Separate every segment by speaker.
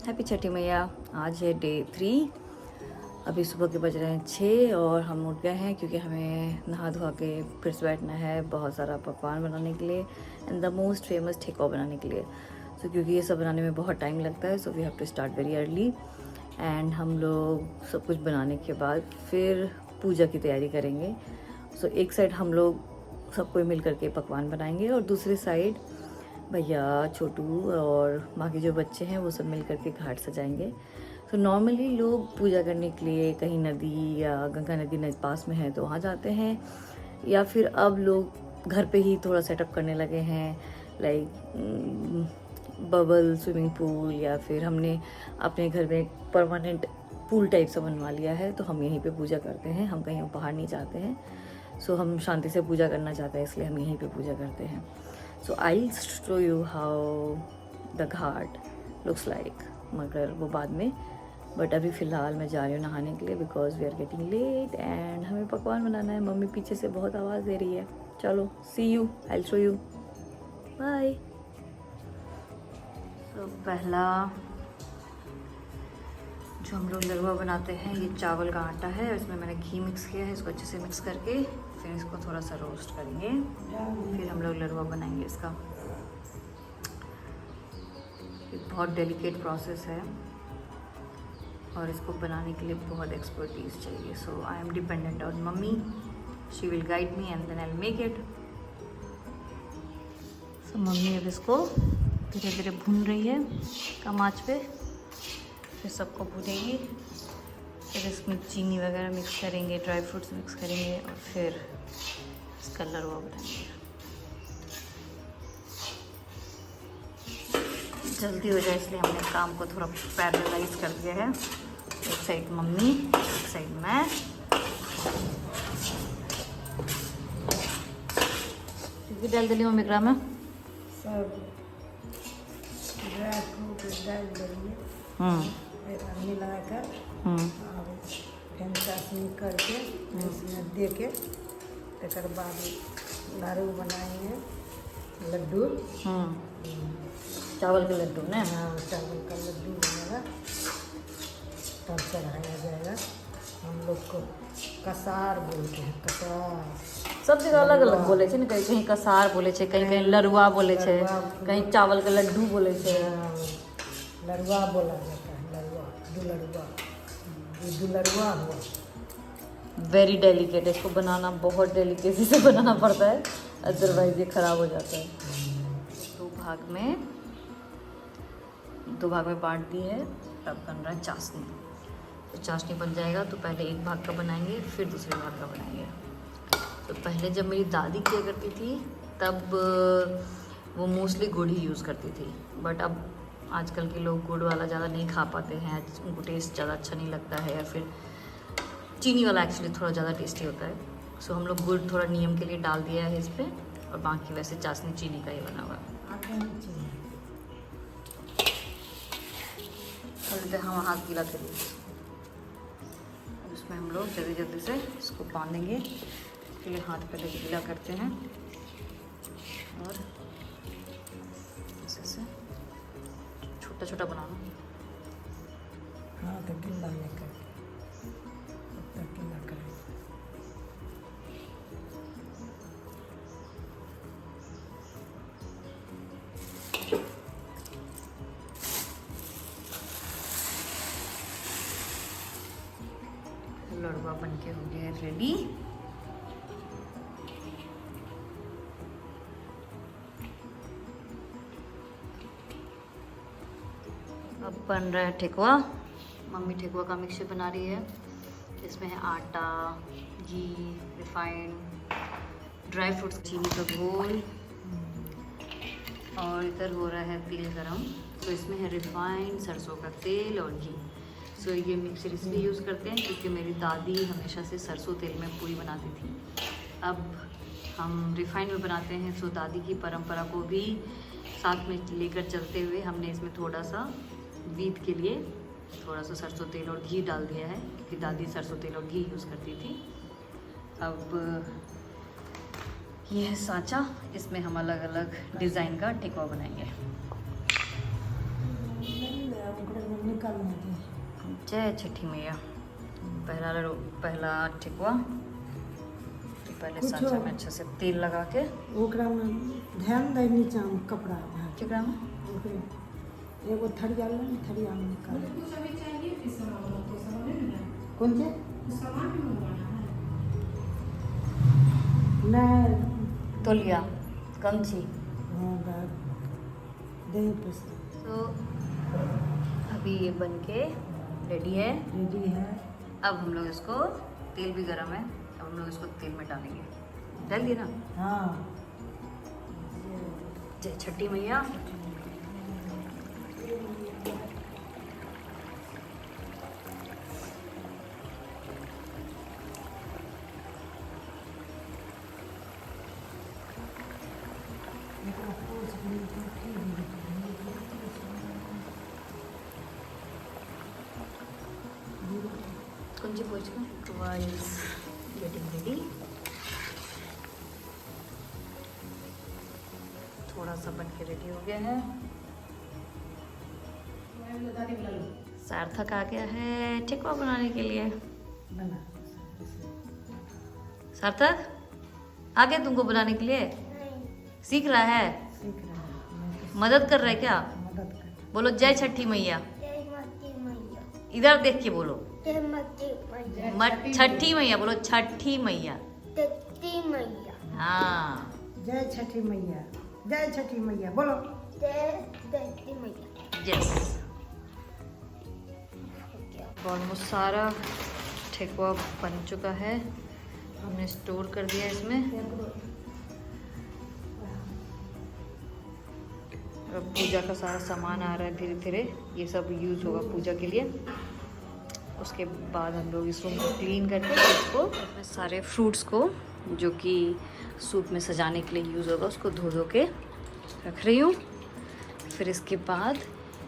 Speaker 1: Happy छठी मैया। आज है डे 3। अभी सुबह के बज रहे हैं 6 और हम उठ गए हैं क्योंकि हमें नहा धोआ के फिर से बैठना है बहुत सारा पकवान बनाने के लिए एंड द मोस्ट फेमस ठेकुआ बनाने के लिए। सो क्योंकि ये सब बनाने में बहुत टाइम लगता है, so we have to start very early. And हम लोग सब कुछ बनाने के बाद फिर पूजा की तैयारी करेंगे। सो एक साइड हम लोग सब कोई मिल करके पकवान बनाएंगे और दूसरी साइड भैया, छोटू और बाकी जो बच्चे हैं वो सब मिल करके घाट सजाएंगे। तो नॉर्मली लोग पूजा करने के लिए कहीं नदी या गंगा नदी पास में है तो वहाँ जाते हैं, या फिर अब लोग घर पे ही थोड़ा सेटअप करने लगे हैं, लाइक बबल स्विमिंग पूल, या फिर हमने अपने घर में परमानेंट पूल टाइप सा बनवा लिया है तो हम यहीं पे पूजा करते हैं। हम कहीं बाहर नहीं जाते हैं। सो हम शांति से पूजा करना चाहते हैं, इसलिए हम यहीं पे पूजा करते हैं। So I'll show you how the Ghat looks like, मगर वो बाद में। बट अभी फ़िलहाल मैं जा रही हूँ नहाने के लिए because we are getting late and हमें पकवान बनाना है। मम्मी पीछे से बहुत आवाज़ दे रही है। चलो see you, I show you, bye. तो पहला जो हम लोग लड़ुआ बनाते हैं, ये चावल का आटा है और इसमें मैंने घी मिक्स किया है। इसको अच्छे से मिक्स करके फिर इसको थोड़ा सा रोस्ट करेंगे, फिर हम लोग लड़ुआ बनाएंगे इसका। ये बहुत डेलिकेट प्रोसेस है और इसको बनाने के लिए बहुत एक्सपर्टीज चाहिए। So I am dependent on mummy, she will guide me and then I will make it. So mummy अब इसको धीरे धीरे भून रही है कम आंच पे, फिर सबको भूनेगी, फिर इसमें चीनी वगैरह मिक्स करेंगे, ड्राई फ्रूट्स मिक्स करेंगे और फिर इसका लड़ुआ बनाएंगे। जल्दी हो जाए इसलिए हमने काम को थोड़ा पैरेललाइज कर दिया है। एक साइड मम्मी, एक साइड मैं। क्योंकि डाल दिली मम्मी ग्राम में
Speaker 2: सब ड्राई फ्रूट डाल देंगे, एक आदमी लगाकर और फिर चाशनी करके इसमें दे के तकर बाद लाडू बनाएंगे, लड्डू।
Speaker 1: चावल के लड्डू ना।
Speaker 2: हाँ, चावल का लड्डू बनेगा, तब चढ़ाया जाएगा। हम लोग को कसार बोलते हैं, कसार।
Speaker 1: सब जगह अलग अलग बोले छे, कहीं कहीं कसार बोले छे, कहीं कहीं लड़ुआ बोले छे, कहीं चावल के लड्डू बोले छे।
Speaker 2: लड़ुआ बोला जाता है, लड़ुआ, दुलड़ुआ, दुलड़ुआ हुआ।
Speaker 1: वेरी डेलिकेट, इसको बनाना बहुत डेलिकेसी से बनाना पड़ता है, अदरवाइज ये खराब हो जाता है। दो भाग में बांट दी है। अब बन रहा है चाशनी। तो चाशनी बन जाएगा तो पहले एक भाग का बनाएंगे, फिर दूसरे भाग का बनाएंगे। तो पहले जब मेरी दादी किया करती थी तब वो मोस्टली गुड़ ही यूज़ करती थी, बट अब आजकल के लोग गुड़ वाला ज़्यादा नहीं खा पाते हैं, उनको टेस्ट ज़्यादा अच्छा नहीं लगता है, या फिर चीनी वाला एक्चुअली थोड़ा ज़्यादा टेस्टी होता है। सो हम लोग गुड़ थोड़ा नियम के लिए डाल दिया है इस पर, और बाकी वैसे चाशनी चीनी का ही बना हुआ है। हम हाथ गीला करेंगे, उसमें हम लोग जल्दी जल्दी से इसको बांधेंगे। इसके लिए हाथ पहले गीला करते हैं और ऐसे छोटा छोटा बनाना।
Speaker 2: हाँ, तो गीला लेकर गीला करें।
Speaker 1: लड़ुआ बन के हो गया है रेडी। अब बन रहा है ठेकुआ। मम्मी ठेकुआ का मिक्सचर बना रही है। इसमें है आटा, घी, रिफाइंड, ड्राई फ्रूट्स, चीनी का घोल, और इधर हो रहा है तेल गरम। तो इसमें है रिफाइंड, सरसों का तेल और घी। सो ये मिक्सचर इसलिए यूज़ करते हैं क्योंकि मेरी दादी हमेशा से सरसों तेल में पूरी बनाती थी। अब हम रिफाइंड में बनाते हैं। सो दादी की परंपरा को भी साथ में लेकर चलते हुए हमने इसमें थोड़ा सा वीट के लिए थोड़ा सा सरसों तेल और घी डाल दिया है, क्योंकि दादी सरसों तेल और घी यूज़ करती थी। अब ये है सांचा, इसमें हम अलग अलग डिज़ाइन का ठेकुआ बनाएंगे।
Speaker 2: निकलने दे।
Speaker 1: जय छठी मैया। पहला ठेकुआ पहले
Speaker 2: कुछ
Speaker 1: सांचा में अच्छे से तेल लगा के
Speaker 2: ओकरा में ध्यान दे, नीचा में कपड़ा है
Speaker 1: केकरा में
Speaker 2: ओकरे एगो थरिया ले, थरिया में निकाल कौन से नहीं
Speaker 1: तौलिया गमछी।
Speaker 2: हाँ दे पैसा
Speaker 1: तो अभी ये बन के रेडी है।
Speaker 2: रेडी है।
Speaker 1: अब हम लोग इसको, तेल भी गरम है, अब हम लोग इसको तेल में डालेंगे। डाल दिए ना।
Speaker 2: हाँ
Speaker 1: जय छठी मैया। కొంచెం పోచుకో వాయిస్ గెటింగ్ రెडी। थोड़ा सा बन के रेडी हो गया है। सार्थक आ गया है ठेकुआ बनाने के लिए।
Speaker 2: बना
Speaker 1: सार्थक आ गया तुमको बनाने के लिए? सीख रहा है?
Speaker 2: सीख रहा है।
Speaker 1: मदद कर रहा है क्या?
Speaker 2: मदद कर।
Speaker 1: बोलो जय छठी मैया। इधर देख के बोलो। छठी मैया बोलो, छठी मैया। हाँ
Speaker 2: जय छठी मैया, जय छठी मैया बोलो।
Speaker 1: यस। ऑलमोस्ट सारा ठेकुआ बन चुका है, हमने स्टोर कर दिया इसमें। अब पूजा का सारा सामान आ रहा है धीरे धीरे, ये सब यूज होगा पूजा के लिए। उसके बाद हम लोग इस रूम को क्लीन करके इसको सारे फ्रूट्स को जो कि सूप में सजाने के लिए यूज़ होगा उसको धो धो के रख रही हूँ। फिर इसके बाद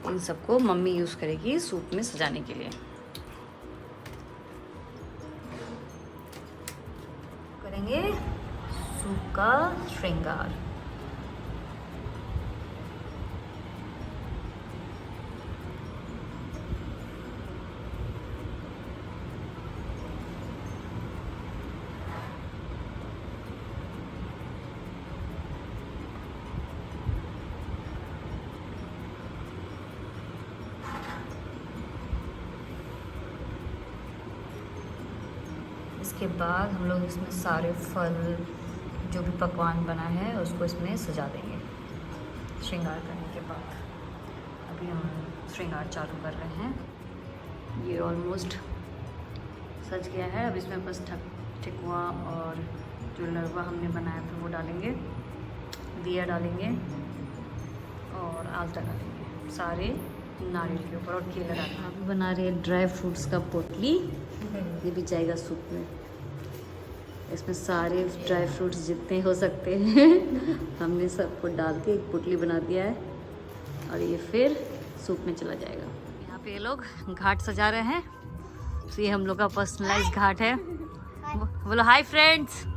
Speaker 1: इन सबको मम्मी यूज़ करेगी सूप में सजाने के लिए। करेंगे सूप का श्रृंगार। इसके बाद हम लोग इसमें सारे फल जो भी पकवान बना है उसको इसमें सजा देंगे श्रृंगार करने के बाद। अभी हम श्रृंगार चालू कर रहे हैं। ये ऑलमोस्ट सज गया है। अब इसमें बस ठेकुआ और जो लड़वा हमने बनाया था वो डालेंगे, दिया डालेंगे और आलता डालेंगे सारे नारियल के ऊपर, और केला डालेंगे। अभी बना रहे हैं ड्राई फ्रूट्स का पोटली, ये भी जाएगा सूप में। इसमें सारे ड्राई फ्रूट्स जितने हो सकते हैं हमने सबको डाल के एक पोटली बना दिया है, और ये फिर सूप में चला जाएगा। यहाँ पे ये लोग घाट सजा रहे हैं, तो ये हम लोग का पर्सनलाइज घाट है। बोलो हाय फ्रेंड्स।
Speaker 3: हम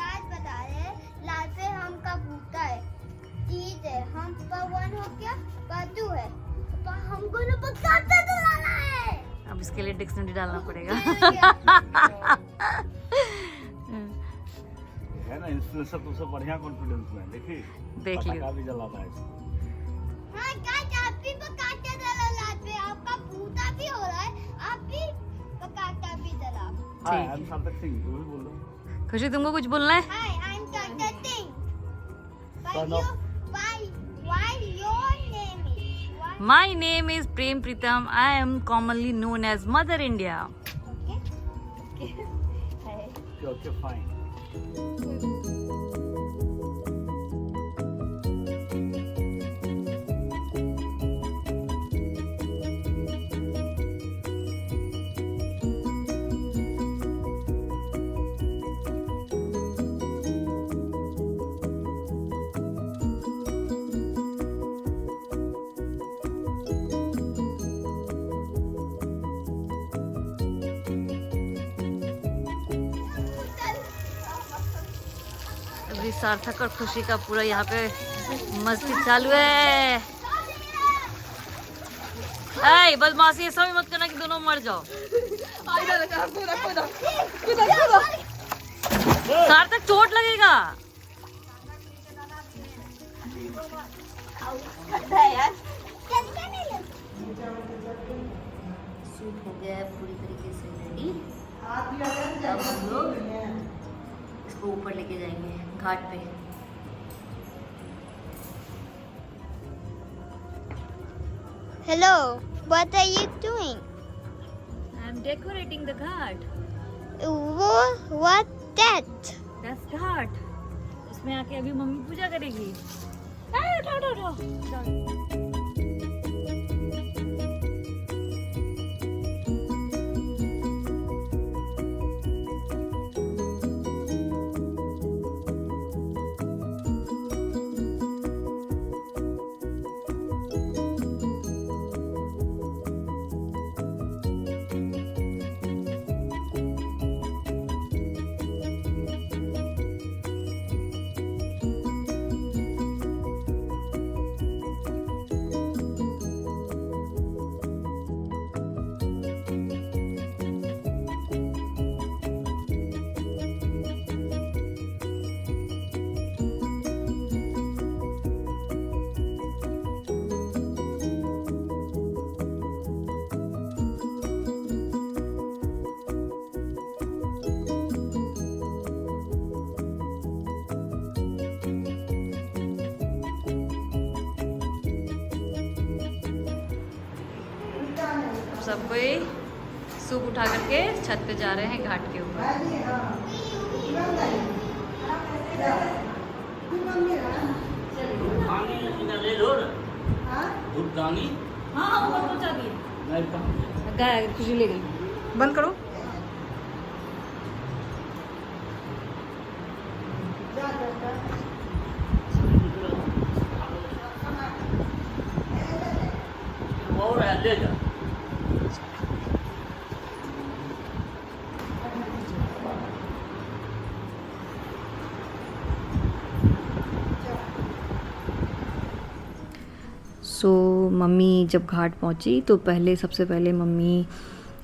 Speaker 3: आज बता रहे हैं लाल पे हम का भूता है, तीज है, हम पर वन हो गया, पर टू है, पर हमको ना पकाता तो लाना है।
Speaker 1: अब इसके लिए डिक्शनरी डालना पड़ेगा।
Speaker 4: है ना इंस्पिरेशन, तुमसे बढ़िया कॉन्फिडेंस में देखिए
Speaker 1: देख लियो।
Speaker 4: पटाखा भी जलाता है।
Speaker 3: हाँ गाइस, आप भी पकाता डालो लाल पे, आपका भूता भी हो रहा है, आप भी पकाता भी डालो।
Speaker 4: हाय आई एम सार्थक सिंह, तू भी बोल लो।
Speaker 1: खुशी तुमको कुछ बोलना है?
Speaker 3: Hi, I'm Dr. Singh.
Speaker 4: Turn off.
Speaker 3: Why your name is? Why?
Speaker 1: My name is Prem Pritam. I am commonly known as Mother India.
Speaker 3: Okay.
Speaker 4: Okay, fine.
Speaker 1: अभी सार्थक और खुशी का पूरा यहाँ पे मस्ती चालू है। ऐ बदमाशी ऐसा भी मत करना कि दोनों मर जाओ। सार्थक चोट लगेगा। सूप हो गया है पूरी तरीके से रेडी। अब हम लोग इसको ऊपर लेके जाएंगे घाट पे।
Speaker 3: Hello, what are you doing?
Speaker 1: I am decorating the ghat.
Speaker 3: What that?
Speaker 1: That's ghat. इसमें आके अभी मम्मी पूजा करेगी। उठाओ उठाओ उठाओ। सब कोई सूप उठा करके छत पे जा रहे हैं घाट के ऊपर। हाँ ऊपर पहुंचा दिए। गाय खुशी ले गई। बंद करो।
Speaker 4: ले जा।
Speaker 1: सो मम्मी जब घाट पहुंची तो सबसे पहले मम्मी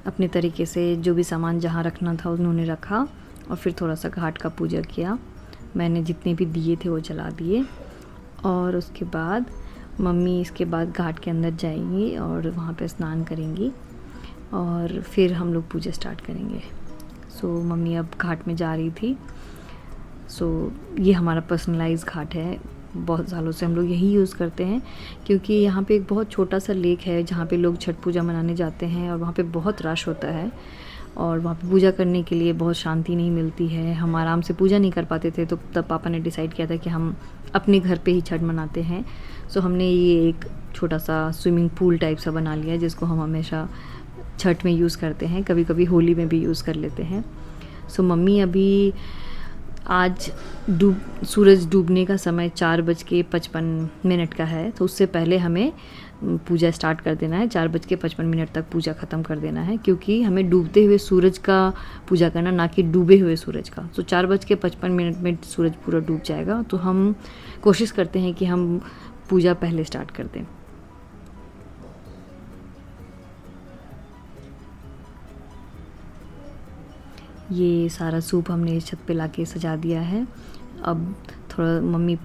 Speaker 1: अपने तरीके से जो भी सामान जहाँ रखना था उन्होंने रखा और फिर थोड़ा सा घाट का पूजा किया। मैंने जितने भी दिए थे वो जला दिए और उसके बाद मम्मी इसके बाद घाट के अंदर जाएंगी और वहाँ पे स्नान करेंगी और फिर हम लोग पूजा स्टार्ट करेंगे। सो मम्मी अब घाट में जा रही थी। सो ये हमारा पर्सनलाइज घाट है। बहुत सालों से हम लोग यही यूज़ करते हैं क्योंकि यहाँ पे एक बहुत छोटा सा लेक है जहाँ पे लोग छठ पूजा मनाने जाते हैं और वहाँ पे बहुत रश होता है और वहाँ पे पूजा करने के लिए बहुत शांति नहीं मिलती है। हम आराम से पूजा नहीं कर पाते थे तो तब पापा ने डिसाइड किया था कि हम अपने घर पे ही छठ मनाते हैं। सो हमने ये एक छोटा सा स्विमिंग पूल टाइप सा बना लिया जिसको हम हमेशा छठ में यूज़ करते हैं, कभी कभी होली में भी यूज़ कर लेते हैं। सो मम्मी अभी आज सूरज डूबने का समय 4:55 का है तो उससे पहले हमें पूजा स्टार्ट कर देना है। 4:55 तक पूजा ख़त्म कर देना है क्योंकि हमें डूबते हुए सूरज का पूजा करना, ना कि डूबे हुए सूरज का। तो 4:55 में सूरज पूरा डूब जाएगा तो हम कोशिश करते हैं कि हम पूजा पहले स्टार्ट कर दें। ये सारा सूप हमने छत पे लाके सजा दिया है। अब थोड़ा मम्मी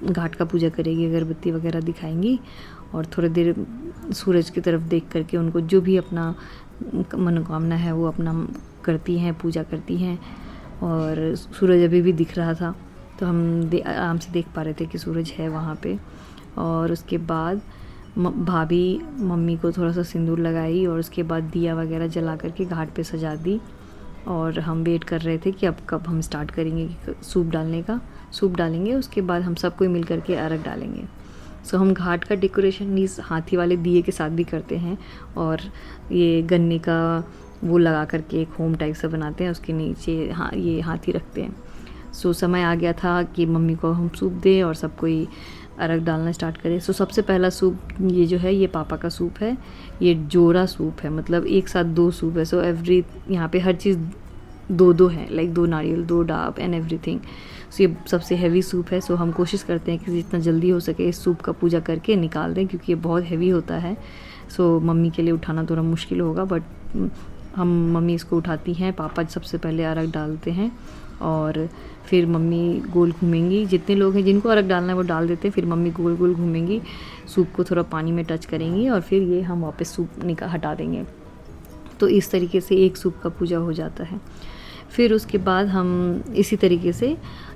Speaker 1: घाट का पूजा करेगी, अगरबत्ती वगैरह दिखाएंगी और थोड़ी देर सूरज की तरफ देख करके उनको जो भी अपना मनोकामना है वो अपना करती हैं, पूजा करती हैं। और सूरज अभी भी दिख रहा था तो हम आराम से देख पा रहे थे कि सूरज है वहाँ पे। और उसके बाद भाभी मम्मी को थोड़ा सा सिंदूर लगाई और उसके बाद दिया वगैरह जला करके घाट पे सजा दी और हम वेट कर रहे थे कि अब कब हम स्टार्ट करेंगे सूप डालने का। सूप डालेंगे उसके बाद हम सब कोई मिल करके अर्घ डालेंगे। सो हम घाट का डेकोरेशन इस हाथी वाले दिए के साथ भी करते हैं और ये गन्ने का वो लगा करके एक होम टाइप सा बनाते हैं, उसके नीचे ये हाथी रखते हैं। सो समय आ गया था कि मम्मी को हम सूप दें और सब कोई अर्घ डालना स्टार्ट करें। सो सबसे पहला सूप ये जो है ये पापा का सूप है। ये जोड़ा सूप है, मतलब एक साथ 2 सूप है। सो यहाँ पे हर चीज़ 2-2 है, लाइक 2 नारियल, 2 डाब एंड एवरीथिंग। सो ये सबसे हैवी सूप है। सो हम कोशिश करते हैं कि जितना जल्दी हो सके इस सूप का पूजा करके निकाल दें, क्योंकि ये बहुत हैवी होता है। सो मम्मी के लिए उठाना थोड़ा मुश्किल होगा, बट मम्मी इसको उठाती हैं। पापा सबसे पहले अर्घ डालते हैं और फिर मम्मी गोल घूमेंगी। जितने लोग हैं जिनको अर्घ डालना है वो डाल देते हैं, फिर मम्मी गोल गोल घूमेंगी, सूप को थोड़ा पानी में टच करेंगी और फिर ये हम वापस सूप हटा देंगे। तो इस तरीके से एक सूप का पूजा हो जाता है। फिर उसके बाद हम इसी तरीके से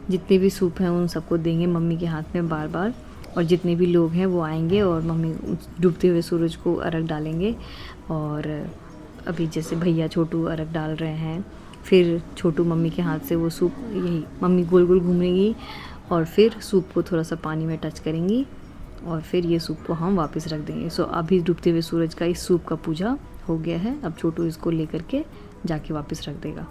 Speaker 1: जितने भी सूप हैं उन सबको देंगे मम्मी के हाथ में बार बार, और जितने भी लोग हैं वो आएंगे और मम्मी डूबते हुए सूरज को अर्घ डालेंगे। और अभी जैसे भैया छोटू अर्घ डाल रहे हैं, फिर छोटू मम्मी के हाथ से वो सूप, यही मम्मी गोल गोल घूमेंगी और फिर सूप को थोड़ा सा पानी में टच करेंगी और फिर ये सूप को हम वापस रख देंगे। सो अभी डूबते हुए सूरज का इस सूप का पूजा हो गया है। अब छोटू इसको लेकर के जाके वापस रख देगा।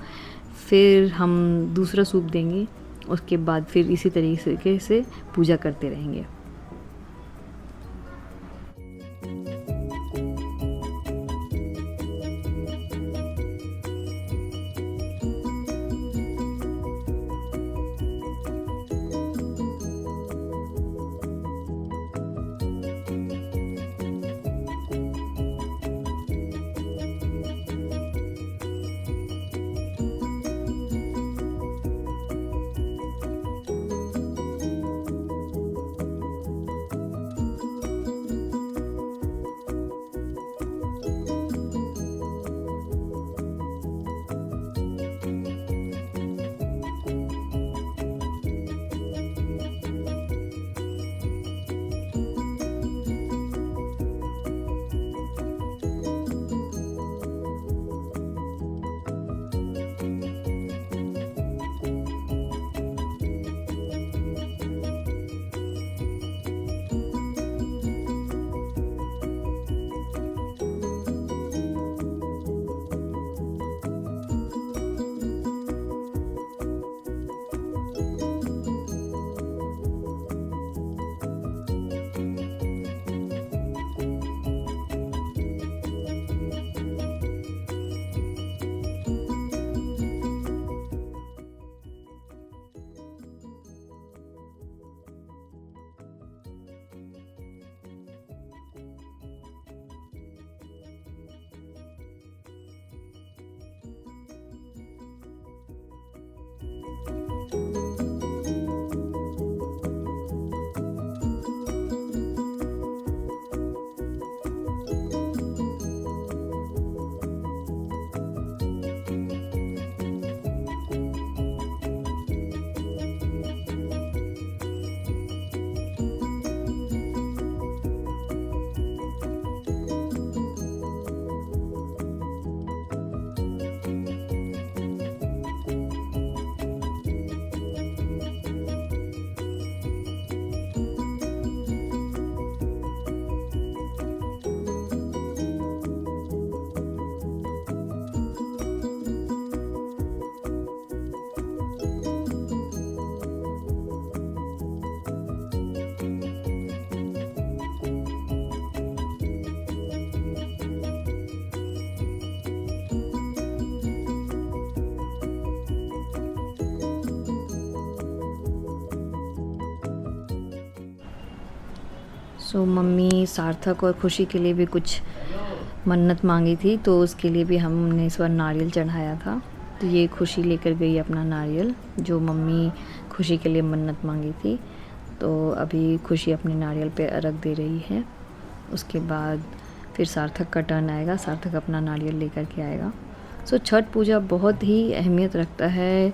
Speaker 1: फिर हम दूसरा सूप देंगे, उसके बाद फिर इसी तरीके से पूजा करते रहेंगे। सो मम्मी सार्थक और खुशी के लिए भी कुछ मन्नत मांगी थी, तो उसके लिए भी हमने इस बार नारियल चढ़ाया था। तो ये खुशी लेकर गई अपना नारियल, जो मम्मी खुशी के लिए मन्नत मांगी थी। तो अभी खुशी अपने नारियल पे अर्घ दे रही है। उसके बाद फिर सार्थक का टर्न आएगा, सार्थक अपना नारियल लेकर के आएगा। सो छठ पूजा बहुत ही अहमियत रखता है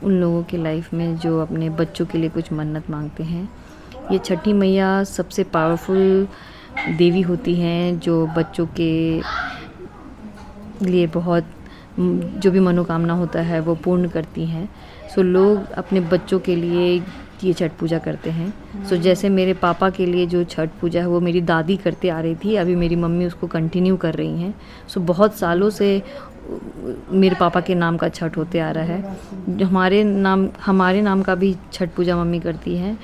Speaker 1: उन लोगों की लाइफ में जो अपने बच्चों के लिए कुछ मन्नत मांगते हैं। ये छठी मैया सबसे पावरफुल देवी होती हैं, जो बच्चों के लिए बहुत जो भी मनोकामना होता है वो पूर्ण करती हैं। सो लोग अपने बच्चों के लिए ये छठ पूजा करते हैं। सो जैसे मेरे पापा के लिए जो छठ पूजा है वो मेरी दादी करते आ रही थी, अभी मेरी मम्मी उसको कंटिन्यू कर रही हैं। सो बहुत सालों से मेरे पापा के नाम का छठ होते आ रहा है। हमारे नाम का भी छठ पूजा मम्मी करती हैं।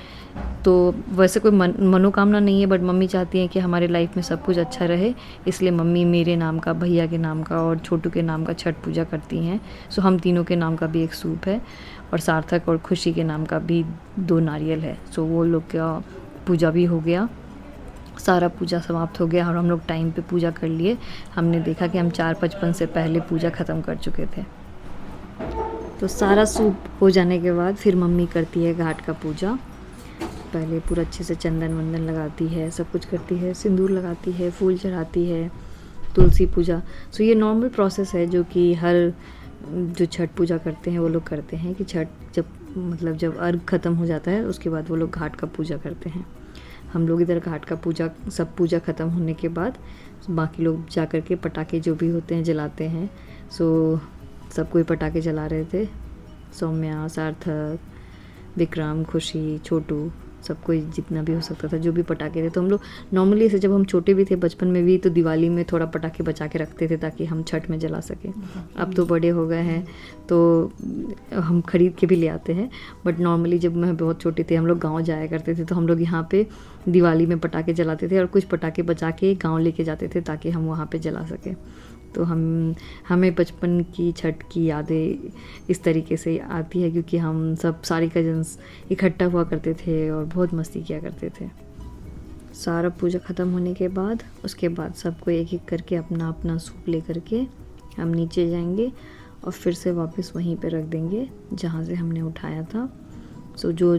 Speaker 1: तो वैसे कोई मनोकामना नहीं है, बट मम्मी चाहती हैं कि हमारे लाइफ में सब कुछ अच्छा रहे, इसलिए मम्मी मेरे नाम का, भैया के नाम का और छोटू के नाम का छठ पूजा करती हैं। सो हम तीनों के नाम का भी एक सूप है और सार्थक और खुशी के नाम का भी 2 नारियल है। सो वो लोग का पूजा भी हो गया, सारा पूजा समाप्त हो गया और हम लोग टाइम पे पूजा कर लिए। हमने देखा कि हम 4:55 से पहले पूजा ख़त्म कर चुके थे। तो सारा सूप हो जाने के बाद फिर मम्मी करती है घाट का पूजा। पहले पूरा अच्छे से चंदन वंदन लगाती है, सब कुछ करती है, सिंदूर लगाती है, फूल चढ़ाती है, तुलसी पूजा। सो ये नॉर्मल प्रोसेस है जो कि हर जो छठ पूजा करते हैं वो लोग करते हैं कि छठ जब अर्घ ख़त्म हो जाता है उसके बाद वो लोग घाट का पूजा करते हैं। हम लोग इधर घाट का पूजा, सब पूजा ख़त्म होने के बाद बाकी लोग जा कर के पटाखे जो भी होते हैं जलाते हैं। सो सब कोई पटाखे जला रहे थे, सौम्या, सार्थक, विक्रम, खुशी, छोटू, सब कोई जितना भी हो सकता था जो भी पटाखे थे। तो हम लोग नॉर्मली ऐसे जब हम छोटे भी थे बचपन में भी, तो दिवाली में थोड़ा पटाखे बचा के रखते थे ताकि हम छठ में जला सकें। अब तो बड़े हो गए हैं तो हम ख़रीद के भी ले आते हैं, बट नॉर्मली जब मैं बहुत छोटे थे हम लोग गांव जाया करते थे तो हम लोग यहाँ पे दिवाली में पटाखे जलाते थे और कुछ पटाखे बचा के गाँव लेके जाते थे ताकि हम वहाँ पर जला सकें। तो हमें बचपन की छठ की यादें इस तरीके से आती है क्योंकि हम सब सारे कजन्स इकट्ठा हुआ करते थे और बहुत मस्ती किया करते थे। सारा पूजा ख़त्म होने के बाद उसके बाद सबको एक एक करके अपना अपना सूप ले करके हम नीचे जाएंगे और फिर से वापस वहीं पे रख देंगे जहाँ से हमने उठाया था। सो जो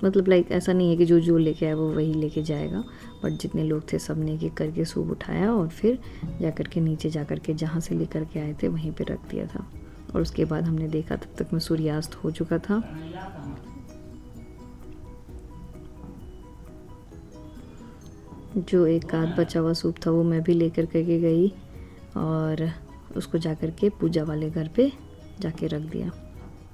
Speaker 1: मतलब लाइक ऐसा नहीं है कि जो लेके आया वो वही लेके जाएगा, बट जितने लोग थे सब ने एक एक करके सूप उठाया और फिर जा कर के नीचे जा कर के जहाँ से लेकर के आए थे वहीं पे रख दिया था। और उसके बाद हमने देखा तब तक में सूर्यास्त हो चुका था। जो एक आध बचा हुआ सूप था वो मैं भी लेकर के गई और उसको जा कर के पूजा वाले घर पे जाके रख दिया।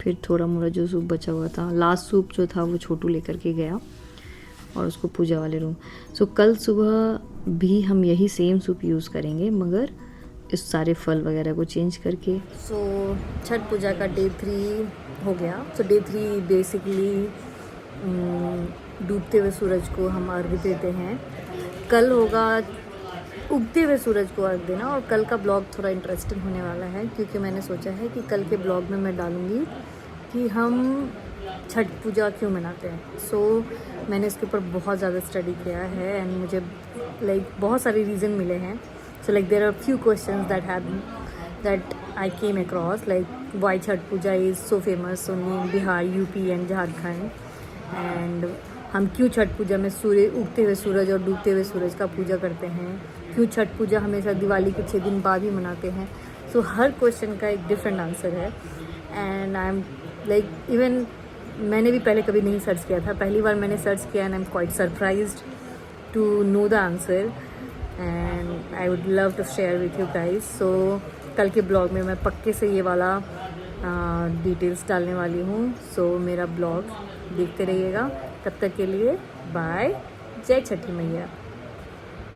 Speaker 1: फिर थोड़ा मोड़ा जो सूप बचा हुआ था, लास्ट सूप जो था वो छोटू लेकर के गया और उसको पूजा वाले रूम। सो कल सुबह भी हम यही सेम सूप यूज़ करेंगे मगर इस सारे फल वगैरह को चेंज करके। सो छठ पूजा का डे 3 हो गया। सो डे 3 बेसिकली डूबते हुए सूरज को हम अर्घ देते हैं। कल होगा उगते हुए सूरज को अर्घ देना और कल का ब्लॉग थोड़ा इंटरेस्टिंग होने वाला है क्योंकि मैंने सोचा है कि कल के ब्लॉग में मैं डालूँगी कि हम छठ पूजा क्यों मनाते हैं। सो मैंने इसके ऊपर बहुत ज़्यादा स्टडी किया है एंड मुझे लाइक बहुत सारे रीज़न मिले हैं। So like there are few questions that I came across like why Chhath Puja is so famous only in Bihar, UP and Jharkhand, and हम क्यों छठ पूजा में उगते हुए सूरज और डूबते हुए सूरज का पूजा करते हैं, क्यों छठ पूजा हमेशा दिवाली के 6 दिन बाद ही मनाते हैं। सो हर क्वेश्चन का एक डिफरेंट आंसर है and I am like even मैंने भी पहले कभी नहीं सर्च किया था, पहली बार मैंने सर्च किया and I am quite surprised to know the answer and I would love to share with you guys. So कल के ब्लॉग में मैं पक्के से ये वाला डिटेल्स डालने वाली हूँ। सो मेरा ब्लॉग देखते रहिएगा। तब तक के लिए बाय, जय छठी मैया।